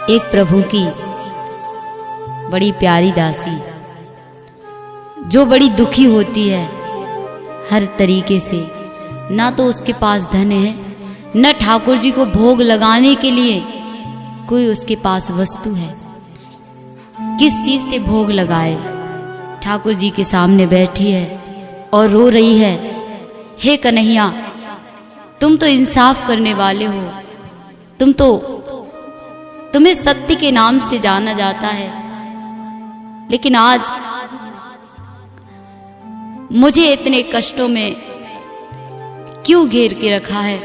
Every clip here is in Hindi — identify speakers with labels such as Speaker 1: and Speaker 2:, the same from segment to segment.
Speaker 1: एक प्रभु की बड़ी प्यारी दासी जो बड़ी दुखी होती है हर तरीके से। ना तो उसके पास धन है, न ठाकुर जी को भोग लगाने के लिए कोई उसके पास वस्तु है। किस चीज से भोग लगाए? ठाकुर जी के सामने बैठी है और रो रही है, हे कन्हैया तुम तो इंसाफ करने वाले हो, तुम्हें सत्य के नाम से जाना जाता है, लेकिन आज मुझे इतने कष्टों में क्यों घेर के रखा है?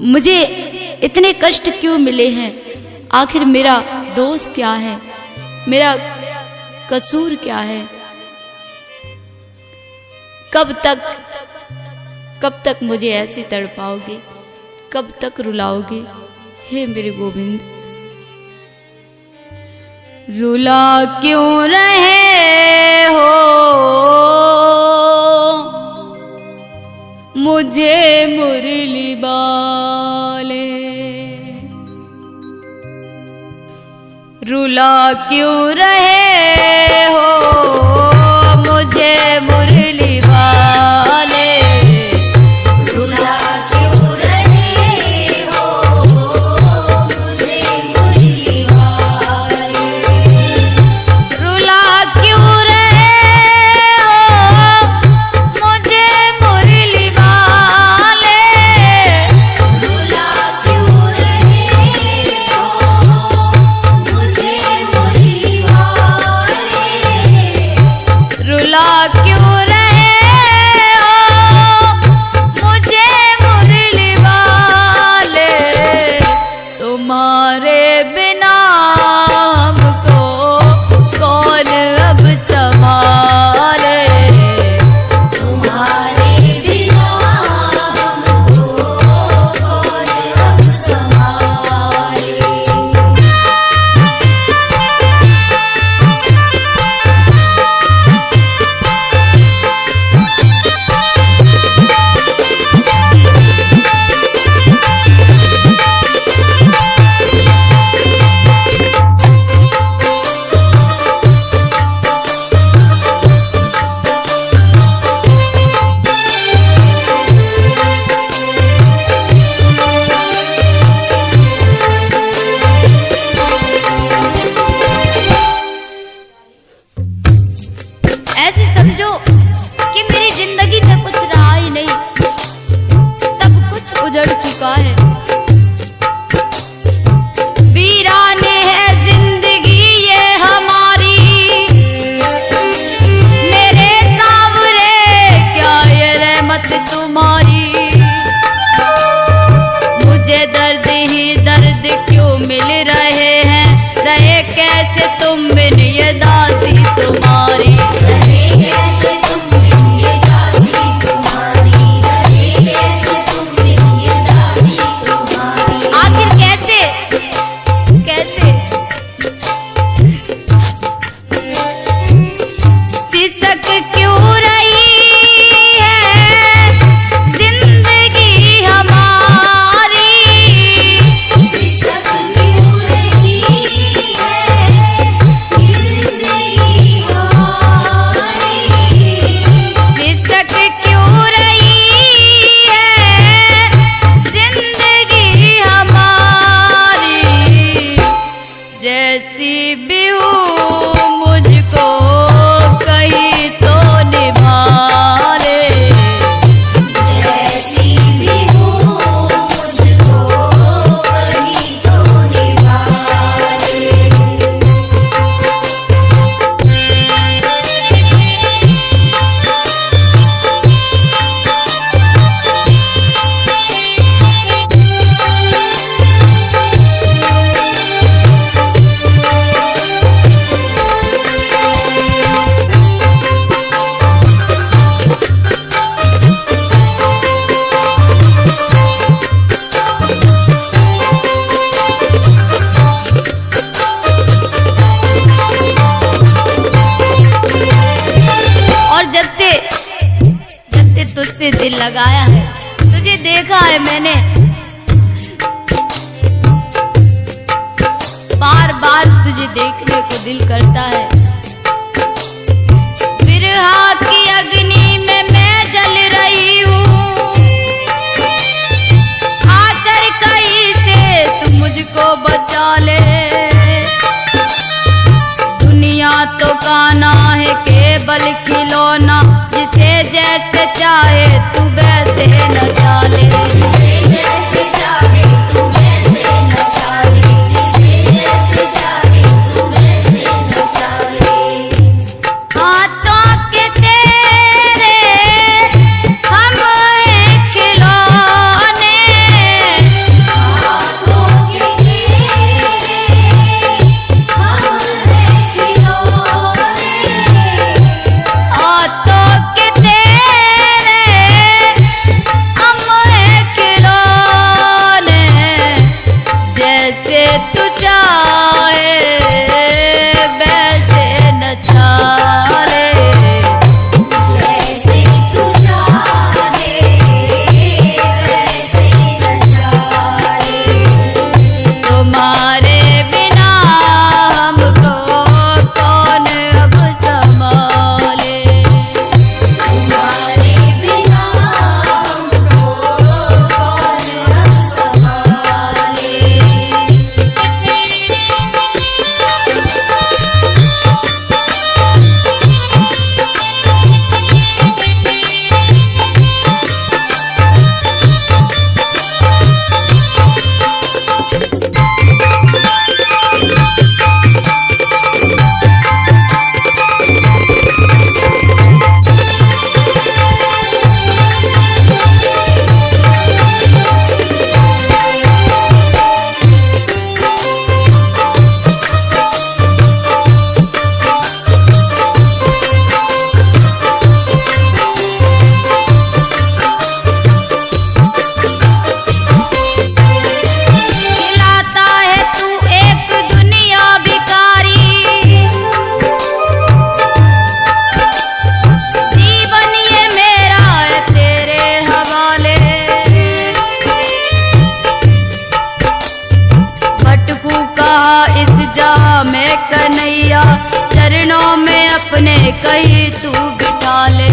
Speaker 1: मुझे इतने कष्ट क्यों मिले हैं? आखिर मेरा दोष क्या है? मेरा कसूर क्या है? कब तक मुझे ऐसे तड़पाओगे? कब तक रुलाओगे? हे मेरे गोविंद, रुला क्यों रहे हो मुझे मुरली बाले? रुला क्यों रहे हो मुझे मुरली वाले? रुला क्यों रहे हो मुझे मुरली वाले? रुला क्यों रहे हो मुझे मुरली वाले? रुला क्यों रहे हो मुझे मुरली वाले? रुला क्यों रहे हो मुझे मुरली वाले? तुम्हारे बिना हमको कौन अब संभाले? तुम्हारे बिना हमको कौन अब संभाले? ऐसे समझो कि मेरी जिंदगी में कुछ रहा ही नहीं, सब कुछ उजड़ चुका है। वीराने है जिंदगी ये हमारी, मेरे सांवरे क्या ये रहमत तुम्हारी? मुझे दर्द ही दर्द क्यों मिल रहे हैं? रहे कैसे तुम बिन ये दासी तुम्हारी? रहे कैसे तुम बिन ये दासी तुम्हारी? रहे कैसे तुम बिन ये दासी तुम्हारी? आखिर कैसे कैसे सिसक क्यों रही है जिंदगी हमारी? सिसक क्यों रही है जिंदगी हमारी? सिसक क्यों रही है जिंदगी हमारी? जैसी भी हूँ मुझको कहीं तो निभा ले। जैसी भी हूँ मुझको कहीं तो निभा ले। और जब से तुझसे दिल लगाया है, तुझे देखा है मैंने, बार बार तुझे देखने को दिल करता है। बिरहा की अग्नि में मैं जल रही हूँ, आकर कहीं से तू मुझको बचा ले। दुनिया तो काना है केवल खिलौना, जिसे जैसे चाहे तू वैसे नचा ले। जिसे जैसे चाहे तू वैसे नचा ले, जिसे जैसे चाहे तू वैसे नचा ले। हाथों के तेरे हम हैं खिलौने, हाथों के तेरे हम हैं खिलौने, हाथों के तेरे हम हैं खिलौने। जैसे तू चाहे वैसे नचा ले, जैसे तू चाहे वैसे नचा ले। तुम्हारे बिना हमको कौन अब संभाले, तुम्हारे बिना हमको कौन अब संभाले। खिलाता है तू एक दुनिया भिखारी, जीवन ये मेरा है तेरे हवाले। भटकू कहा इस जहाँ में कन्हैया, चरणों में अपने कहीं तू बिठा ले।